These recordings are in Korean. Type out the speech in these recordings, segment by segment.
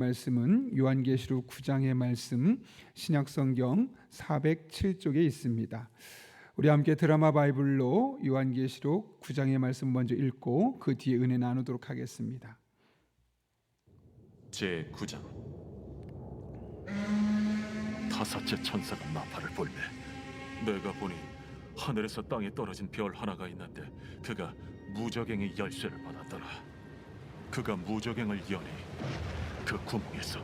말씀은 요한계시록 9장의 말씀, 신약성경 407쪽에 있습니다. 우리 함께 드라마 바이블로 요한계시록 9장의 말씀 먼저 읽고 그 뒤에 은혜 나누도록 하겠습니다. 제9장. 다섯째 천사가 나팔을 불매 내가 보니 하늘에서 땅에 떨어진 별 하나가 있는데 그가 무저갱의 열쇠를 받았더라. 그가 무저갱을 여니 그 구멍에서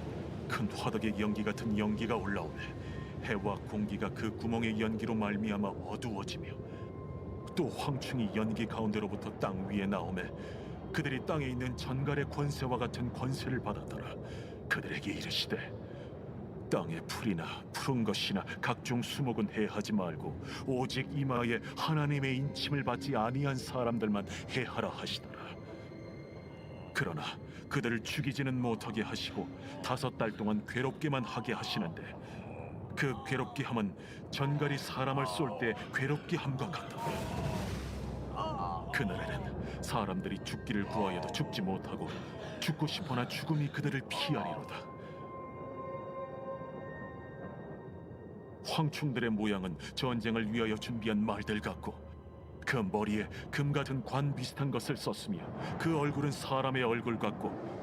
큰 화덕의 연기 같은 연기가 올라오매 해와 공기가 그 구멍의 연기로 말미암아 어두워지며 또 황충이 연기 가운데로부터 땅 위에 나오매 그들이 땅에 있는 전갈의 권세와 같은 권세를 받았더라. 그들에게 이르시되 땅의 풀이나 푸른 것이나 각종 수목은 해하지 말고 오직 이마에 하나님의 인침을 받지 아니한 사람들만 해하라 하시더라. 그러나 그들을 죽이지는 못하게 하시고 5달 동안 괴롭게만 하게 하시는데 그 괴롭게 함은 전갈이 사람을 쏠 때 괴롭게 함과 같다. 그날에는 사람들이 죽기를 구하여도 죽지 못하고 죽고 싶으나 죽음이 그들을 피하리로다. 황충들의 모양은 전쟁을 위하여 준비한 말들 같고 그 머리에 금 같은 관 비슷한 것을 썼으며 그 얼굴은 사람의 얼굴 같고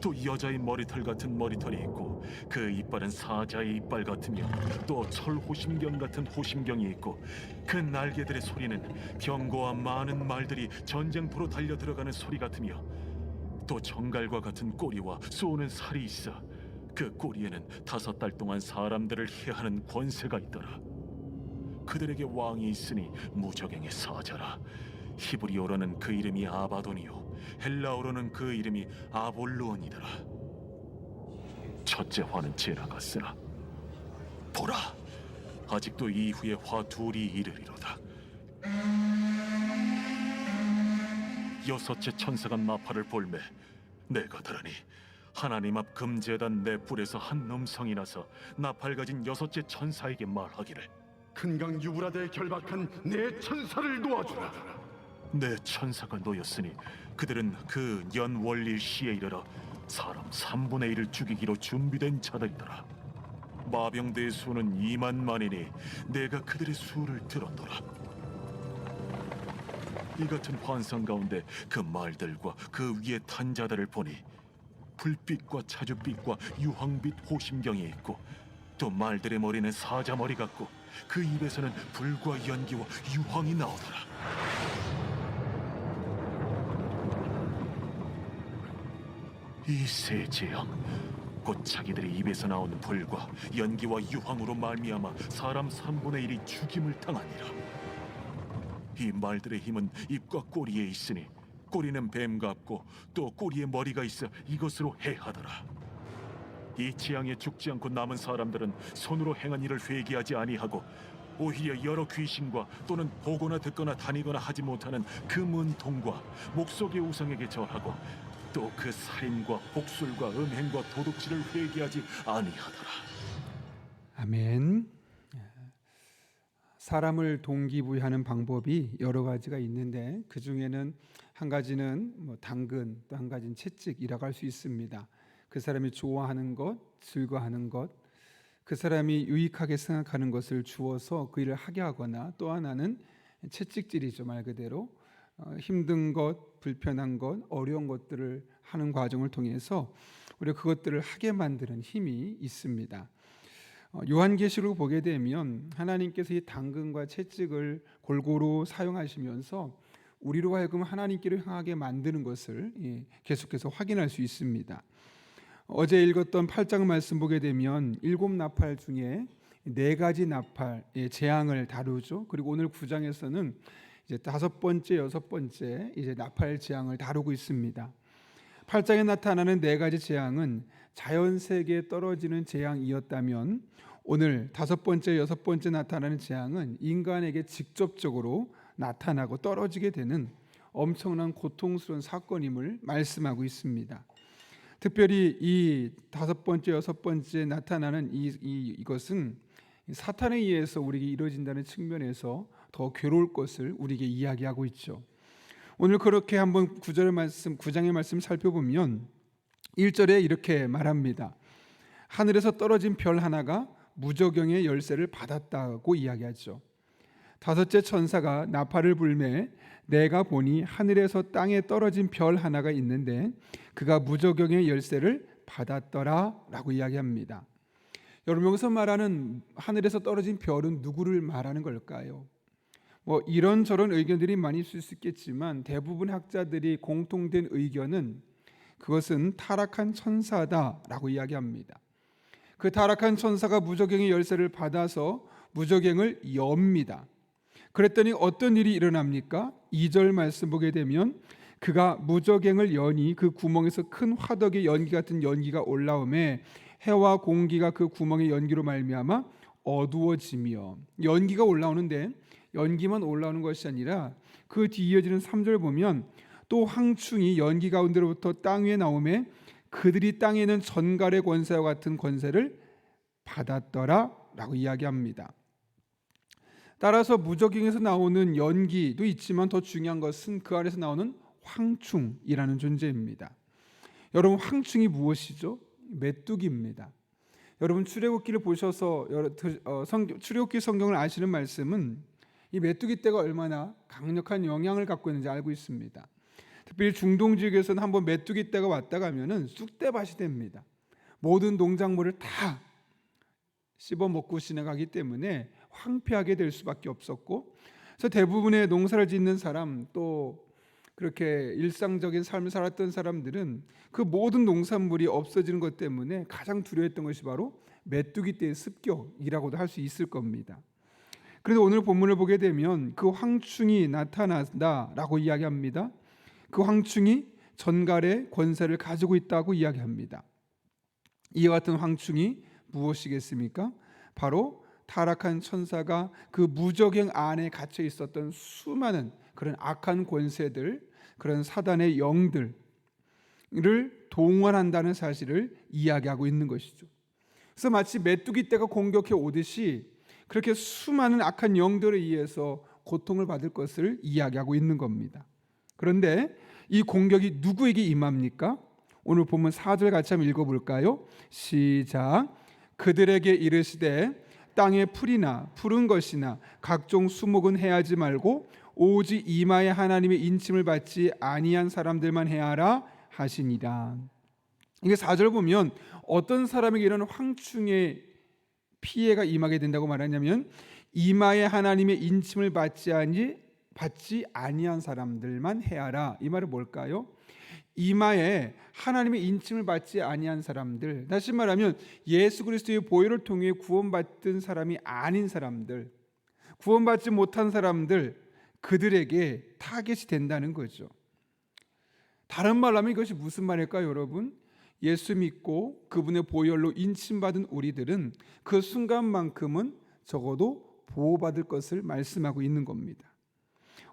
또 여자의 머리털 같은 머리털이 있고 그 이빨은 사자의 이빨 같으며 또 철호심경 같은 호심경이 있고 그 날개들의 소리는 병거와 많은 말들이 전쟁터로 달려 들어가는 소리 같으며 또 정갈과 같은 꼬리와 쏘는 살이 있어 그 꼬리에는 5달 동안 사람들을 해하는 권세가 있더라. 그들에게 왕이 있으니 무저갱의 사자라. 히브리어로는 그 이름이 아바돈이요 헬라어로는 그 이름이 아볼루온이더라. 첫째 화는 지나갔으나 보라, 아직도 이후에 화 둘이 이르리로다. 여섯째 천사가 나팔을 불매 내가 들으니 하나님 앞 금제단 네 뿔에서 한 음성이 나서 나팔 가진 여섯째 천사에게 말하기를 큰강 유브라데에 결박한 네 천사를 놓아주라. 네 천사가 놓였으니 그들은 그 연월일 시에 이르러 사람 3분의 1을 죽이기로 준비된 자들이더라. 마병대의 수는 2만만이니 내가 그들의 수를 들었더라. 이 같은 환상 가운데 그 말들과 그 위에 탄 자들을 보니 불빛과 자줏빛과 유황빛 호심경이 있고 또 말들의 머리는 사자 머리 같고 그 입에서는 불과 연기와 유황이 나오더라. 이 세 재앙 곧 자기들의 입에서 나오는 불과 연기와 유황으로 말미암아 사람 3분의 1이 죽임을 당하니라. 이 말들의 힘은 입과 꼬리에 있으니 꼬리는 뱀 같고 또 꼬리에 머리가 있어 이것으로 해하더라. 이 재앙에 죽지 않고 남은 사람들은 손으로 행한 일을 회개하지 아니하고 오히려 여러 귀신과 또는 보거나 듣거나 다니거나 하지 못하는 그 문통과 목석의 우상에게 절하고 또 그 살인과 복술과 음행과 도둑질을 회개하지 아니하더라. 아멘. 사람을 동기부여하는 방법이 여러 가지가 있는데 그 중에는 한 가지는 당근, 또 한 가지는 채찍이라고 할 수 있습니다. 그 사람이 좋아하는 것, 즐거워하는 것, 그 사람이 유익하게 생각하는 것을 주어서 그 일을 하게 하거나 또 하나는 채찍질이죠. 말 그대로 힘든 것, 불편한 것, 어려운 것들을 하는 과정을 통해서 우리가 그것들을 하게 만드는 힘이 있습니다. 요한계시록 보게 되면 하나님께서 이 당근과 채찍을 골고루 사용하시면서 우리로 하여금 하나님께로 향하게 만드는 것을 계속해서 확인할 수 있습니다. 어제 읽었던 8장 말씀 보게 되면 7나팔 중에 4가지 나팔의 재앙을 다루죠. 그리고 오늘 9장에서는 이제 5번째, 6번째 이제 나팔 재앙을 다루고 있습니다. 8장에 나타나는 4가지 재앙은 자연 세계에 떨어지는 재앙이었다면 오늘 5번째, 6번째 나타나는 재앙은 인간에게 직접적으로 나타나고 떨어지게 되는 엄청난 고통스러운 사건임을 말씀하고 있습니다. 특별히 이 5번째, 6번째 나타나는 이것은 사탄에 의해서 우리에게 이루어진다는 측면에서 더 괴로울 것을 우리에게 이야기하고 있죠. 오늘 그렇게 한번 9장의 말씀 살펴보면 1절에 이렇게 말합니다. 하늘에서 떨어진 별 하나가 무저경의 열쇠를 받았다고 이야기하죠. 다섯째 천사가 나팔을 불매 내가 보니 하늘에서 땅에 떨어진 별 하나가 있는데 그가 무저경의 열쇠를 받았더라 라고 이야기합니다. 여러분, 여기서 말하는 하늘에서 떨어진 별은 누구를 말하는 걸까요? 이런저런 의견들이 많이 있을 수 있겠지만 대부분 학자들이 공통된 의견은 그것은 타락한 천사다라고 이야기합니다. 그 타락한 천사가 무저경의 열쇠를 받아서 무저경을 엽니다. 그랬더니 어떤 일이 일어납니까? 2절 말씀 보게 되면 그가 무저경을 여니 그 구멍에서 큰 화덕의 연기 같은 연기가 올라오매 해와 공기가 그 구멍의 연기로 말미암아 어두워지며, 연기가 올라오는데 연기만 올라오는 것이 아니라 그 뒤 이어지는 3절 보면 또 황충이 연기 가운데로부터 땅 위에 나오매 그들이 땅에 있는 전갈의 권세와 같은 권세를 받았더라 라고 이야기합니다. 따라서 무저경에서 나오는 연기도 있지만 더 중요한 것은 그 안에서 나오는 황충이라는 존재입니다. 여러분, 황충이 무엇이죠? 메뚜기입니다. 여러분, 출애굽기를 보셔서 출애굽기 성경을 아시는 말씀은 이 메뚜기 떼가 얼마나 강력한 영향을 갖고 있는지 알고 있습니다. 특별히 중동 지역에서는 한번 메뚜기 떼가 왔다 가면은 쑥대밭이 됩니다. 모든 농작물을 다 씹어 먹고 지나가기 때문에 황폐하게 될 수밖에 없었고, 그래서 대부분의 농사를 짓는 사람, 또 그렇게 일상적인 삶을 살았던 사람들은 그 모든 농산물이 없어지는 것 때문에 가장 두려워했던 것이 바로 메뚜기 떼의 습격이라고도 할 수 있을 겁니다. 그래서 오늘 본문을 보게 되면 그 황충이 나타난다라고 이야기합니다. 그 황충이 전갈의 권세를 가지고 있다고 이야기합니다. 이와 같은 황충이 무엇이겠습니까? 바로 타락한 천사가 그 무저경 안에 갇혀 있었던 수많은 그런 악한 권세들, 그런 사단의 영들을 동원한다는 사실을 이야기하고 있는 것이죠. 그래서 마치 메뚜기 떼가 공격해 오듯이 그렇게 수많은 악한 영들에 의해서 고통을 받을 것을 이야기하고 있는 겁니다. 그런데 이 공격이 누구에게 임합니까? 오늘 본문 4절 같이 한번 읽어볼까요? 시작. 그들에게 이르시되 땅의 풀이나 푸른 것이나 각종 수목은 해하지 말고 오직 이마에 하나님의 인침을 받지 아니한 사람들만 해하라 하시니라. 이게 4절 보면 어떤 사람에게 이런 황충의 피해가 임하게 된다고 말하냐면 이마에 하나님의 인침을 받지 아니한 사람들만 해하라. 이 말은 뭘까요? 이마에 하나님의 인침을 받지 아니한 사람들, 다시 말하면 예수 그리스도의 보혈을 통해 구원받은 사람이 아닌 사람들, 구원받지 못한 사람들, 그들에게 타겟이 된다는 거죠. 다른 말로 하면 이것이 무슨 말일까요, 여러분? 예수 믿고 그분의 보혈로 인침받은 우리들은 그 순간만큼은 적어도 보호받을 것을 말씀하고 있는 겁니다.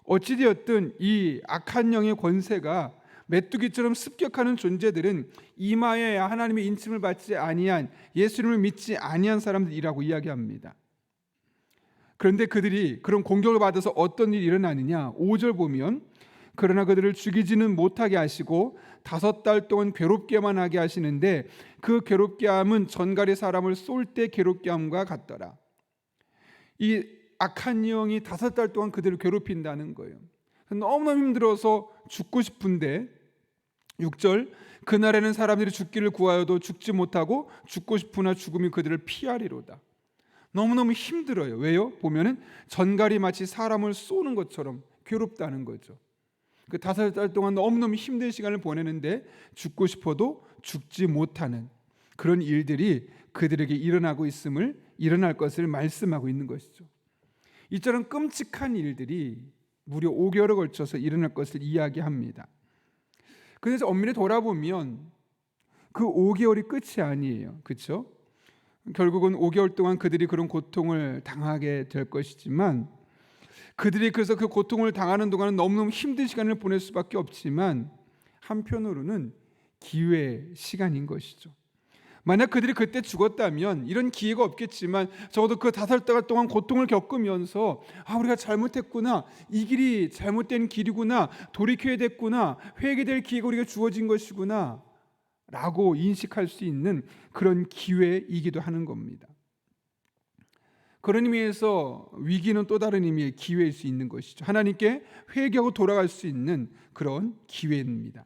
어찌되었든 이 악한 영의 권세가 메뚜기처럼 습격하는 존재들은 이마에 하나님의 인침을 받지 아니한, 예수님을 믿지 아니한 사람들이라고 이야기합니다. 그런데 그들이 그런 공격을 받아서 어떤 일이 일어나느냐? 5절 보면 그러나 그들을 죽이지는 못하게 하시고 5달 동안 괴롭게만 하게 하시는데 그 괴롭게 함은 전갈의 사람을 쏠 때 괴롭게 함과 같더라. 이 악한 영이 5달 동안 그들을 괴롭힌다는 거예요. 너무너무 힘들어서 죽고 싶은데 6절 그날에는 사람들이 죽기를 구하여도 죽지 못하고 죽고 싶으나 죽음이 그들을 피하리로다. 너무너무 힘들어요. 왜요? 보면은 전갈이 마치 사람을 쏘는 것처럼 괴롭다는 거죠. 그 5달 동안 너무너무 힘든 시간을 보내는데 죽고 싶어도 죽지 못하는 그런 일들이 그들에게 일어날 것을 말씀하고 있는 것이죠. 이처럼 끔찍한 일들이 무려 5개월에 걸쳐서 일어날 것을 이야기합니다. 그래서 엄밀히 돌아보면 그 5개월이 끝이 아니에요. 그렇죠? 결국은 5개월 동안 그들이 그런 고통을 당하게 될 것이지만, 그들이 그래서 그 고통을 당하는 동안은 너무너무 힘든 시간을 보낼 수밖에 없지만 한편으로는 기회의 시간인 것이죠. 만약 그들이 그때 죽었다면 이런 기회가 없겠지만 적어도 그 5달 동안 고통을 겪으면서 우리가 잘못했구나, 이 길이 잘못된 길이구나, 돌이켜야 됐구나, 회개될 기회가 우리가 주어진 것이구나 라고 인식할 수 있는 그런 기회이기도 하는 겁니다. 그런 의미에서 위기는 또 다른 의미의 기회일 수 있는 것이죠. 하나님께 회개하고 돌아갈 수 있는 그런 기회입니다.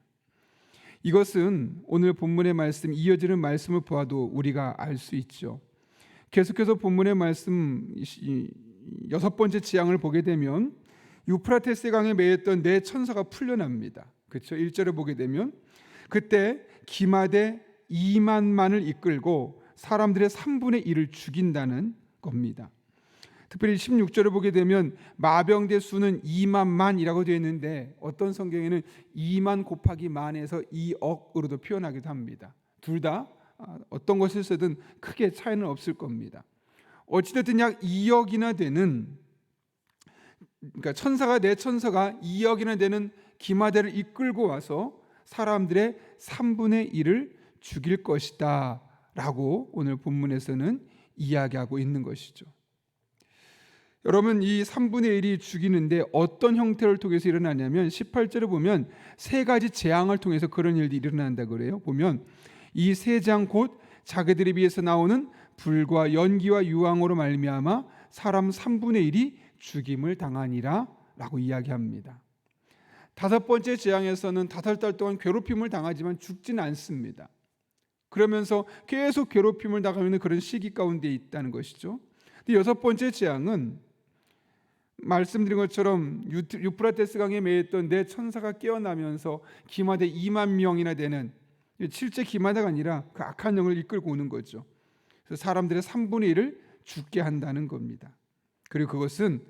이것은 오늘 본문의 말씀, 이어지는 말씀을 보아도 우리가 알 수 있죠. 계속해서 본문의 말씀 6번째 지향을 보게 되면 유프라테스 강에 매였던 네 천사가 풀려납니다. 그렇죠? 1절을 보게 되면 그때 기마대 2만만을 이끌고 사람들의 3분의 1을 죽인다는 겁니다. 특별히 16절을 보게 되면 마병대 수는 2만만이라고 되어 있는데 어떤 성경에는 2만 곱하기 만에서 2억으로도 표현하기도 합니다. 둘 다 어떤 것을 쓰든 크게 차이는 없을 겁니다. 어찌됐든 약 2억이나 되는, 그러니까 네 천사가 2억이나 되는 기마대를 이끌고 와서 사람들의 3분의 1을 죽일 것이다 라고 오늘 본문에서는 이야기하고 있는 것이죠. 여러분, 이 3분의 1이 죽이는데 어떤 형태를 통해서 일어나냐면 18절에 보면 세 가지 재앙을 통해서 그런 일이 일어난다 그래요. 보면 이 세 재앙 곧 자기들에 비해서 나오는 불과 연기와 유황으로 말미암아 사람 3분의 1이 죽임을 당하니라 라고 이야기합니다. 5번째 재앙에서는 5달 동안 괴롭힘을 당하지만 죽지는 않습니다. 그러면서 계속 괴롭힘을 당하는 그런 시기 가운데 있다는 것이죠. 근데 6번째 재앙은 말씀드린 것처럼 유프라테스 강에 매였던 네 천사가 깨어나면서 기마대 2만 명이나 되는, 실제 기마대가 아니라 그 악한 영을 이끌고 오는 거죠. 그래서 사람들의 3분의 1을 죽게 한다는 겁니다. 그리고 그것은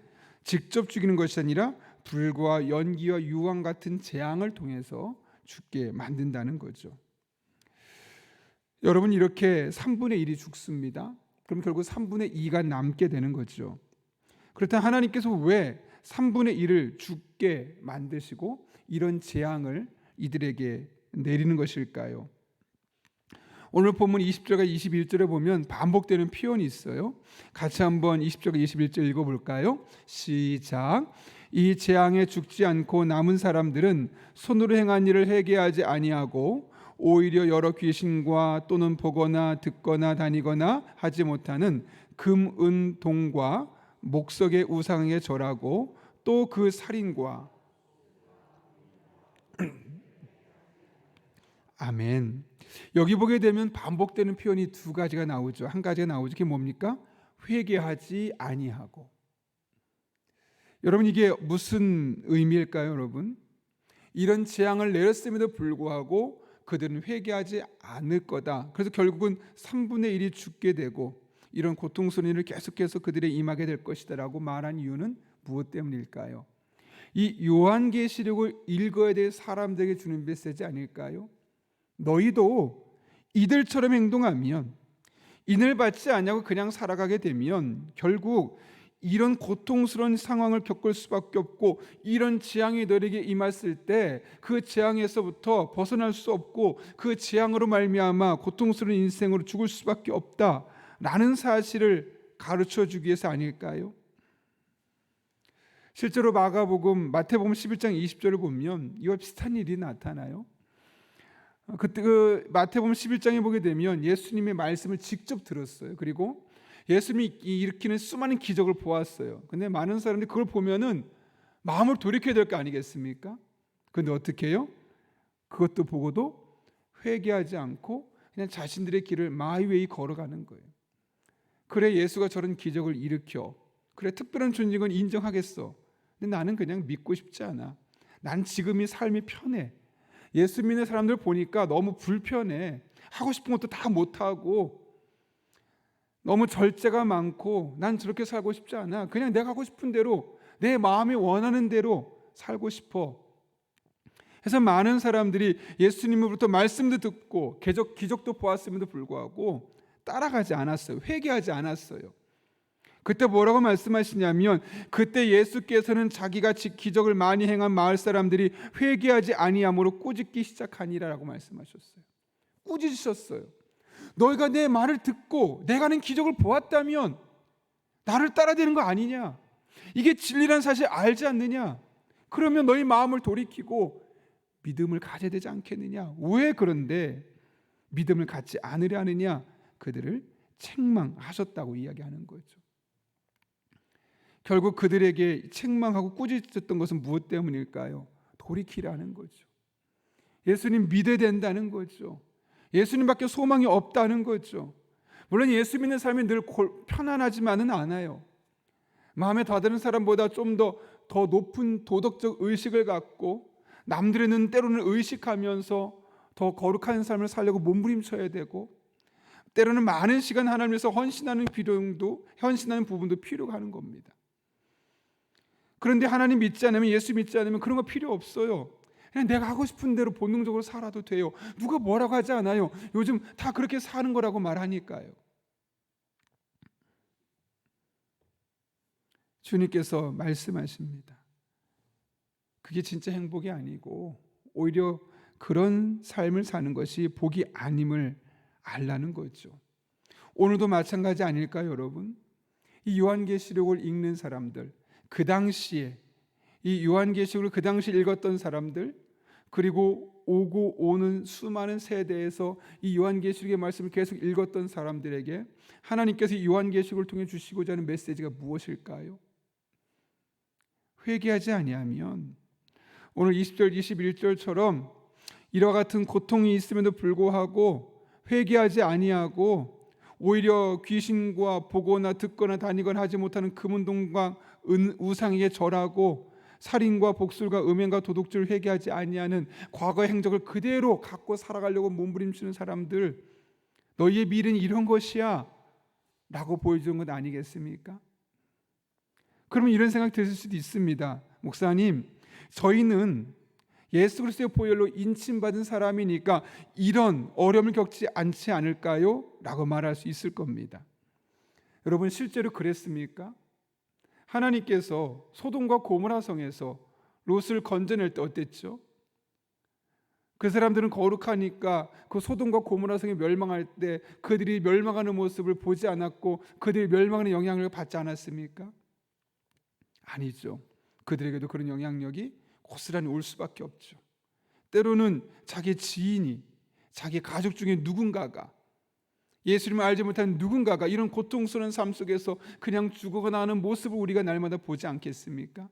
직접 죽이는 것이 아니라 불과 연기와 유황 같은 재앙을 통해서 죽게 만든다는 거죠. 여러분, 이렇게 3분의 1이 죽습니다. 그럼 결국 3분의 2가 남게 되는 거죠. 그렇다면 하나님께서 왜 3분의 1을 죽게 만드시고 이런 재앙을 이들에게 내리는 것일까요? 오늘 본문 20절과 21절에 보면 반복되는 표현이 있어요. 같이 한번 20절과 21절 읽어볼까요? 시작. 이 재앙에 죽지 않고 남은 사람들은 손으로 행한 일을 회개하지 아니하고 오히려 여러 귀신과 또는 보거나 듣거나 다니거나 하지 못하는 금, 은, 동과 목석의 우상에 절하고 또 그 살인과 아멘. 여기 보게 되면 반복되는 표현이 두 가지가 나오죠. 한 가지가 나오죠. 그게 뭡니까? 회개하지 아니하고. 여러분, 이게 무슨 의미일까요, 여러분? 이런 재앙을 내렸음에도 불구하고 그들은 회개하지 않을 거다. 그래서 결국은 3분의 1이 죽게 되고 이런 고통스러운 일을 계속해서 그들에 임하게 될 것이다라고 말한 이유는 무엇 때문일까요? 이 요한계시록을 읽어야 될 사람들에게 주는 메시지 아닐까요? 너희도 이들처럼 행동하면, 인을 받지 않냐고 그냥 살아가게 되면 결국 이런 고통스러운 상황을 겪을 수밖에 없고, 이런 재앙이 너에게 임했을 때 그 재앙에서부터 벗어날 수 없고 그 재앙으로 말미암아 고통스러운 인생으로 죽을 수밖에 없다라는 사실을 가르쳐 주기 위해서 아닐까요? 실제로 마태복음 11장 20절을 보면 이와 비슷한 일이 나타나요. 그때 그 마태복음 11장에 보게 되면 예수님의 말씀을 직접 들었어요. 그리고 예수님이 일으키는 수많은 기적을 보았어요. 근데 많은 사람들이 그걸 보면은 마음을 돌이켜야 될 거 아니겠습니까? 근데 어떻게 해요? 그것도 보고도 회개하지 않고 그냥 자신들의 길을 마이웨이 걸어가는 거예요. 그래, 예수가 저런 기적을 일으켜, 그래, 특별한 존재건 인정하겠어. 근데 나는 그냥 믿고 싶지 않아. 난 지금이 삶이 편해. 예수 믿는 사람들 보니까 너무 불편해. 하고 싶은 것도 다 못하고 너무 절제가 많고 난 저렇게 살고 싶지 않아. 그냥 내가 하고 싶은 대로, 내 마음이 원하는 대로 살고 싶어. 그래서 많은 사람들이 예수님으로부터 말씀도 듣고 기적도 보았음에도 불구하고 따라가지 않았어요. 회개하지 않았어요. 그때 뭐라고 말씀하시냐면, 그때 예수께서는 자기가 기적을 많이 행한 마을 사람들이 회개하지 아니함으로 꾸짖기 시작하니라라고 말씀하셨어요. 꾸짖으셨어요. 너희가 내 말을 듣고 내가 하는 기적을 보았다면 나를 따라되는 거 아니냐? 이게 진리란 사실 알지 않느냐? 그러면 너희 마음을 돌이키고 믿음을 가져야 되지 않겠느냐? 왜 그런데 믿음을 갖지 않으려 하느냐? 그들을 책망하셨다고 이야기하는 거죠. 결국 그들에게 책망하고 꾸짖었던 것은 무엇 때문일까요? 돌이키라는 거죠. 예수님 믿어야 된다는 거죠. 예수님밖에 소망이 없다는 거죠. 물론 예수 믿는 삶이 늘 편안하지만은 않아요. 마음에 다드는 사람보다 좀 더 높은 도덕적 의식을 갖고 남들의 눈 때로는 의식하면서 더 거룩한 삶을 살려고 몸부림쳐야 되고, 때로는 많은 시간 하나님 위해서 헌신하는 부분도 필요가 하는 겁니다. 그런데 하나님 믿지 않으면, 예수 믿지 않으면 그런 거 필요 없어요. 그냥 내가 하고 싶은 대로 본능적으로 살아도 돼요. 누가 뭐라고 하지 않아요. 요즘 다 그렇게 사는 거라고 말하니까요. 주님께서 말씀하십니다. 그게 진짜 행복이 아니고 오히려 그런 삶을 사는 것이 복이 아님을 알라는 거죠. 오늘도 마찬가지 아닐까요, 여러분? 이 요한계시록을 읽는 사람들, 그 당시에 이 요한계시록을 그 당시에 읽었던 사람들, 그리고 오고 오는 수많은 세대에서 이 요한계시록의 말씀을 계속 읽었던 사람들에게 하나님께서 이 요한계시록을 통해 주시고자 하는 메시지가 무엇일까요? 회개하지 아니하면, 오늘 20절 21절처럼 이와 같은 고통이 있음에도 불구하고 회개하지 아니하고 오히려 귀신과 보거나 듣거나 다니거나 하지 못하는 금운동과 우상에게 절하고 살인과 복술과 음행과 도둑질을 회개하지 아니하는 과거의 행적을 그대로 갖고 살아가려고 몸부림치는 사람들, 너희의 미래는 이런 것이야 라고 보여주는 것 아니겠습니까? 그러면 이런 생각 드실 수도 있습니다. 목사님, 저희는 예수 그리스도의 보혈로 인침받은 사람이니까 이런 어려움을 겪지 않지 않을까요? 라고 말할 수 있을 겁니다. 여러분, 실제로 그랬습니까? 하나님께서 소돔과 고모라 성에서 롯을 건져낼 때 어땠죠? 그 사람들은 거룩하니까 그 소돔과 고모라 성이 멸망할 때 그들이 멸망하는 모습을 보지 않았고 그들이 멸망하는 영향을 받지 않았습니까? 아니죠. 그들에게도 그런 영향력이 고스란히 올 수밖에 없죠. 때로는 자기 지인이, 자기 가족 중에 누군가가, 예수님을 알지 못하는 누군가가 이런 고통스러운 삶 속에서 그냥 죽어가나 하는 모습을 우리가 날마다 보지 않겠습니까?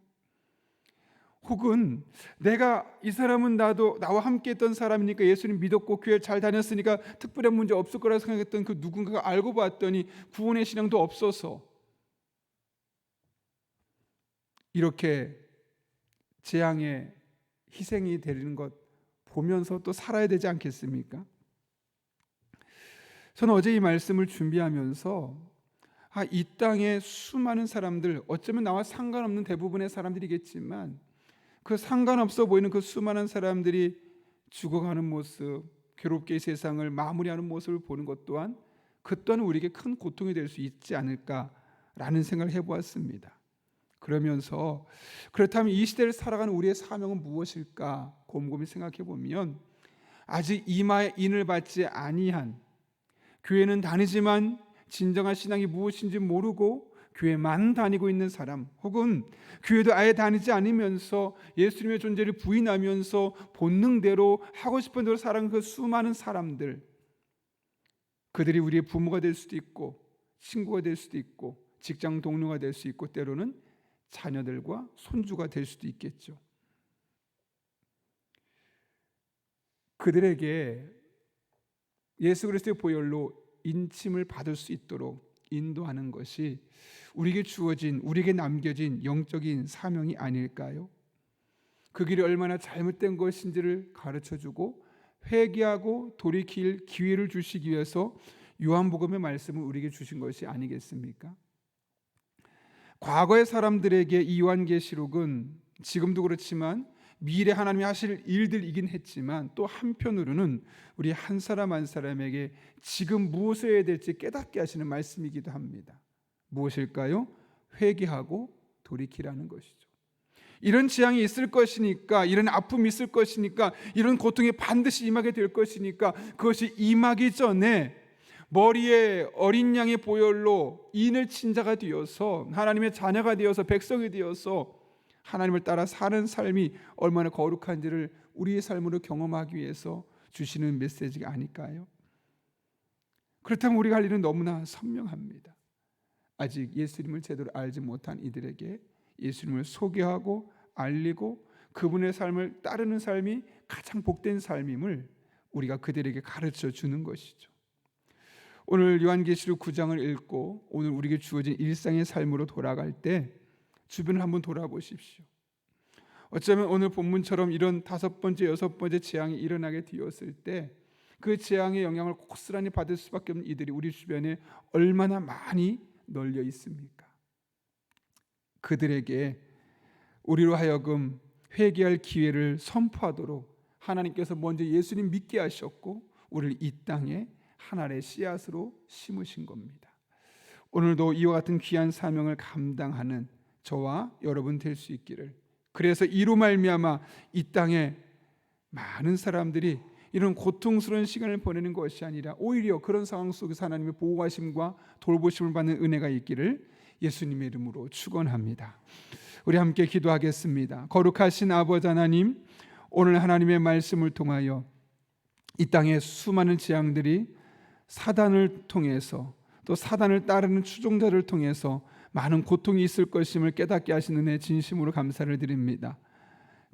혹은 내가 이 사람은 나와 함께 했던 사람이니까 예수님 믿었고 교회 잘 다녔으니까 특별한 문제 없을 거라 생각했던 그 누군가가 알고 봤더니 구원의 신앙도 없어서 이렇게 재앙의 희생이 되는 것 보면서 또 살아야 되지 않겠습니까? 저는 어제 이 말씀을 준비하면서 이 땅의 수많은 사람들, 어쩌면 나와 상관없는 대부분의 사람들이겠지만 그 상관없어 보이는 그 수많은 사람들이 죽어가는 모습, 괴롭게 이 세상을 마무리하는 모습을 보는 것 또한 그 또한 우리에게 큰 고통이 될 수 있지 않을까라는 생각을 해보았습니다. 그러면서 그렇다면 이 시대를 살아가는 우리의 사명은 무엇일까 곰곰이 생각해 보면, 아직 이마에 인을 받지 아니한, 교회는 다니지만 진정한 신앙이 무엇인지 모르고 교회만 다니고 있는 사람, 혹은 교회도 아예 다니지 않으면서 예수님의 존재를 부인하면서 본능대로 하고 싶은 대로 살아가는 그 수많은 사람들, 그들이 우리의 부모가 될 수도 있고 친구가 될 수도 있고 직장 동료가 될 수 있고 때로는 자녀들과 손주가 될 수도 있겠죠. 그들에게 예수 그리스도의 보혈로 인침을 받을 수 있도록 인도하는 것이 우리에게 주어진, 우리에게 남겨진 영적인 사명이 아닐까요? 그 길이 얼마나 잘못된 것인지를 가르쳐주고 회개하고 돌이킬 기회를 주시기 위해서 요한복음의 말씀을 우리에게 주신 것이 아니겠습니까? 과거의 사람들에게 이 요한계시록은 지금도 그렇지만 미래 하나님이 하실 일들이긴 했지만 또 한편으로는 우리 한 사람 한 사람에게 지금 무엇을 해야 될지 깨닫게 하시는 말씀이기도 합니다. 무엇일까요? 회개하고 돌이키라는 것이죠. 이런 재앙이 있을 것이니까, 이런 아픔이 있을 것이니까, 이런 고통이 반드시 임하게 될 것이니까 그것이 임하기 전에 머리에 어린 양의 보혈로 인을 친 자가 되어서 하나님의 자녀가 되어서 백성이 되어서 하나님을 따라 사는 삶이 얼마나 거룩한지를 우리의 삶으로 경험하기 위해서 주시는 메시지가 아닐까요? 그렇다면 우리가 할 일은 너무나 선명합니다. 아직 예수님을 제대로 알지 못한 이들에게 예수님을 소개하고 알리고 그분의 삶을 따르는 삶이 가장 복된 삶임을 우리가 그들에게 가르쳐 주는 것이죠. 오늘 요한계시록 9장을 읽고 오늘 우리에게 주어진 일상의 삶으로 돌아갈 때 주변을 한번 돌아보십시오. 어쩌면 오늘 본문처럼 이런 5번째, 6번째 재앙이 일어나게 되었을 때 그 재앙의 영향을 고스란히 받을 수밖에 없는 이들이 우리 주변에 얼마나 많이 널려 있습니까? 그들에게 우리로 하여금 회개할 기회를 선포하도록 하나님께서 먼저 예수님 믿게 하셨고 우리를 이 땅에 하나의 씨앗으로 심으신 겁니다. 오늘도 이와 같은 귀한 사명을 감당하는 저와 여러분 될 수 있기를, 그래서 이로 말미암아 이 땅에 많은 사람들이 이런 고통스러운 시간을 보내는 것이 아니라 오히려 그런 상황 속에서 하나님의 보호하심과 돌보심을 받는 은혜가 있기를 예수님의 이름으로 축원합니다. 우리 함께 기도하겠습니다. 거룩하신 아버지 하나님, 오늘 하나님의 말씀을 통하여 이 땅의 수많은 재앙들이 사단을 통해서 또 사단을 따르는 추종자를 통해서 많은 고통이 있을 것임을 깨닫게 하시는 은혜 진심으로 감사를 드립니다.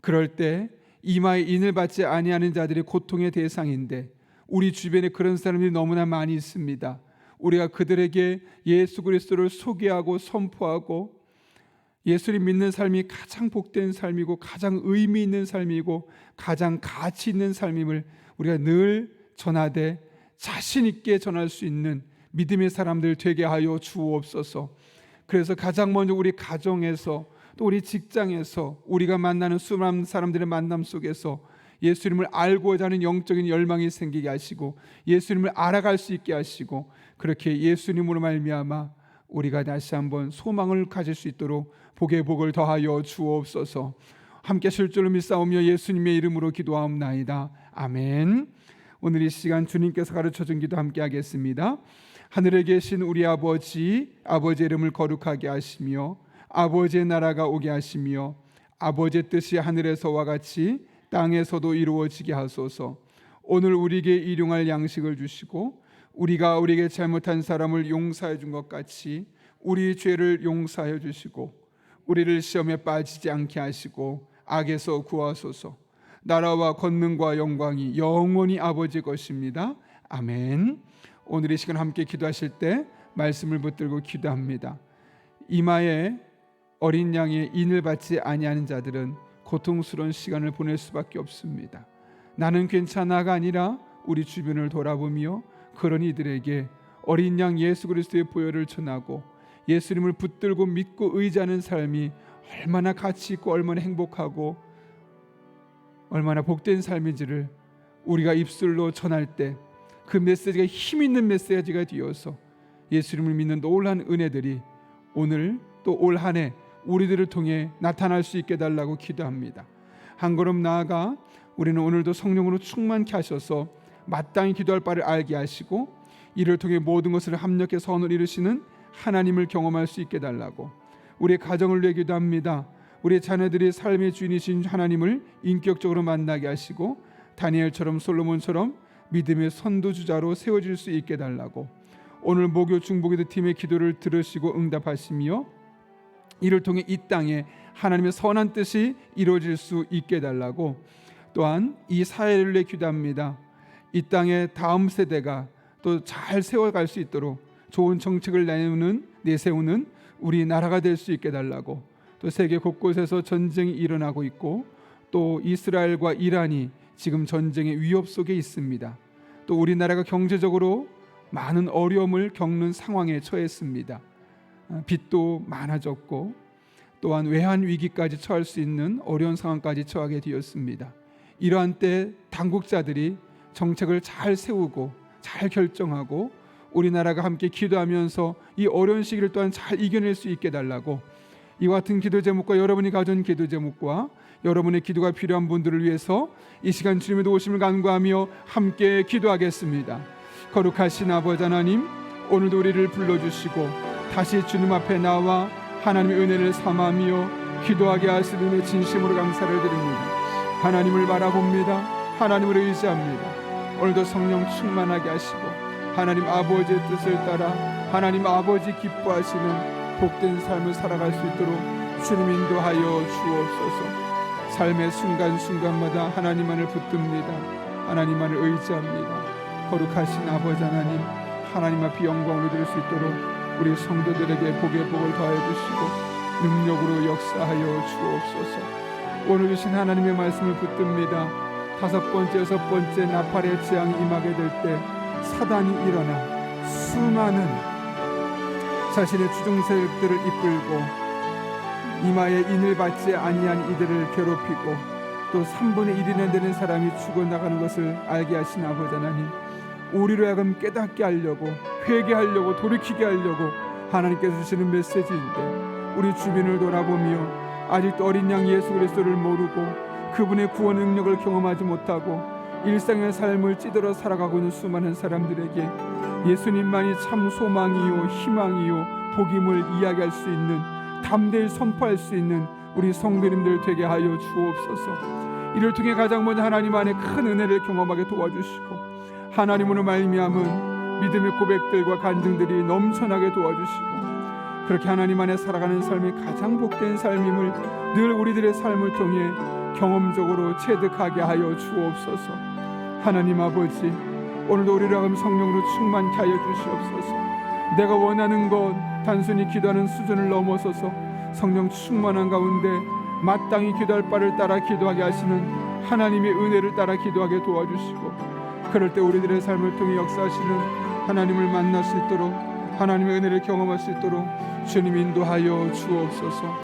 그럴 때 이마에 인을 받지 아니하는 자들이 고통의 대상인데 우리 주변에 그런 사람들이 너무나 많이 있습니다. 우리가 그들에게 예수 그리스도를 소개하고 선포하고 예수를 믿는 삶이 가장 복된 삶이고 가장 의미 있는 삶이고 가장 가치 있는 삶임을 우리가 늘 전하되 자신 있게 전할 수 있는 믿음의 사람들 되게 하여 주옵소서. 그래서 가장 먼저 우리 가정에서 또 우리 직장에서 우리가 만나는 수많은 사람들의 만남 속에서 예수님을 알고자 하는 영적인 열망이 생기게 하시고 예수님을 알아갈 수 있게 하시고 그렇게 예수님으로 말미암아 우리가 다시 한번 소망을 가질 수 있도록 복의 복을 더하여 주옵소서. 함께 하실 줄로 믿사오며 예수님의 이름으로 기도하옵나이다. 아멘. 오늘 이 시간 주님께서 가르쳐준 기도 함께 하겠습니다. 하늘에 계신 우리 아버지의 이름을 거룩하게 하시며 아버지의 나라가 오게 하시며 아버지의 뜻이 하늘에서와 같이 땅에서도 이루어지게 하소서. 오늘 우리에게 일용할 양식을 주시고 우리가 우리에게 잘못한 사람을 용서해 준 것 같이 우리 죄를 용서하여 주시고 우리를 시험에 빠지지 않게 하시고 악에서 구하소서. 나라와 권능과 영광이 영원히 아버지 것입니다. 아멘. 오늘 이 시간 함께 기도하실 때 말씀을 붙들고 기도합니다. 이마에 어린 양의 인을 받지 아니하는 자들은 고통스러운 시간을 보낼 수밖에 없습니다. 나는 괜찮아가 아니라 우리 주변을 돌아보며 그런 이들에게 어린 양 예수 그리스도의 보혈을 전하고 예수님을 붙들고 믿고 의지하는 삶이 얼마나 가치 있고 얼마나 행복하고 얼마나 복된 삶인지를 우리가 입술로 전할 때 그 메시지가 힘 있는 메시지가 되어서 예수님을 믿는 놀라운 은혜들이 오늘 또 올 한 해 우리들을 통해 나타날 수 있게 달라고 기도합니다. 한 걸음 나아가 우리는 오늘도 성령으로 충만케 하셔서 마땅히 기도할 바를 알게 하시고 이를 통해 모든 것을 합력해 선을 이루시는 하나님을 경험할 수 있게 달라고 우리의 가정을 위해 기도합니다. 우리의 자녀들이 삶의 주인이신 하나님을 인격적으로 만나게 하시고 다니엘처럼 솔로몬처럼 믿음의 선두주자로 세워질 수 있게 달라고 오늘 목요 중보기도 팀의 기도를 들으시고 응답하시며 이를 통해 이 땅에 하나님의 선한 뜻이 이루어질 수 있게 달라고 또한 이 사회를 위해 기도합니다. 이 땅의 다음 세대가 또 잘 세워갈 수 있도록 좋은 정책을 내세우는 우리 나라가 될 수 있게 달라고 또 세계 곳곳에서 전쟁이 일어나고 있고 또 이스라엘과 이란이 지금 전쟁의 위협 속에 있습니다. 또 우리나라가 경제적으로 많은 어려움을 겪는 상황에 처했습니다. 빚도 많아졌고 또한 외환 위기까지 처할 수 있는 어려운 상황까지 처하게 되었습니다. 이러한 때 당국자들이 정책을 잘 세우고 잘 결정하고 우리나라가 함께 기도하면서 이 어려운 시기를 또한 잘 이겨낼 수 있게 달라고 이와 같은 기도 제목과 여러분이 가진 기도 제목과 여러분의 기도가 필요한 분들을 위해서 이 시간 주님의 도우심을 간구하며 함께 기도하겠습니다. 거룩하신 아버지 하나님, 오늘도 우리를 불러주시고 다시 주님 앞에 나와 하나님의 은혜를 삼하며 기도하게 하시는 은혜 진심으로 감사를 드립니다. 하나님을 바라봅니다. 하나님을 의지합니다. 오늘도 성령 충만하게 하시고 하나님 아버지의 뜻을 따라 하나님 아버지 기뻐하시는 복된 삶을 살아갈 수 있도록 주님 인도하여 주옵소서. 삶의 순간순간마다 하나님만을 붙듭니다. 하나님만을 의지합니다. 거룩하신 아버지 하나님, 하나님 앞에 영광을 드릴 수 있도록 우리 성도들에게 복의 복을 더해 주시고 능력으로 역사하여 주옵소서. 오늘 주신 하나님의 말씀을 붙듭니다. 5번째, 6번째 나팔의 재앙이 임하게 될 때 사단이 일어나 수많은 자신의 주중세력들을 이끌고 이마에 인을 받지 아니한 이들을 괴롭히고 또 3분의 1이나 되는 사람이 죽어나가는 것을 알게 하신 아버지 하나님, 우리로 하여금 깨닫게 하려고, 회개하려고, 돌이키게 하려고 하나님께서 주시는 메시지인데, 우리 주변을 돌아보며 아직도 어린 양 예수 그리스도를 모르고 그분의 구원 능력을 경험하지 못하고 일상의 삶을 찌들어 살아가고 있는 수많은 사람들에게 예수님만이 참 소망이요 희망이요 복임을 이야기할 수 있는, 담대히 선포할 수 있는 우리 성도님들 되게 하여 주옵소서. 이를 통해 가장 먼저 하나님 안에 큰 은혜를 경험하게 도와주시고 하나님으로 말미암은 믿음의 고백들과 간증들이 넘쳐나게 도와주시고 그렇게 하나님 안에 살아가는 삶이 가장 복된 삶임을 늘 우리들의 삶을 통해 경험적으로 체득하게 하여 주옵소서. 하나님 아버지, 오늘도 우리를 하금 성령으로 충만케 하여 주시옵소서. 내가 원하는 것 단순히 기도하는 수준을 넘어서서 성령 충만한 가운데 마땅히 기도할 바를 따라 기도하게 하시는 하나님의 은혜를 따라 기도하게 도와주시고, 그럴 때 우리들의 삶을 통해 역사하시는 하나님을 만날 수 있도록, 하나님의 은혜를 경험할 수 있도록 주님 인도하여 주옵소서.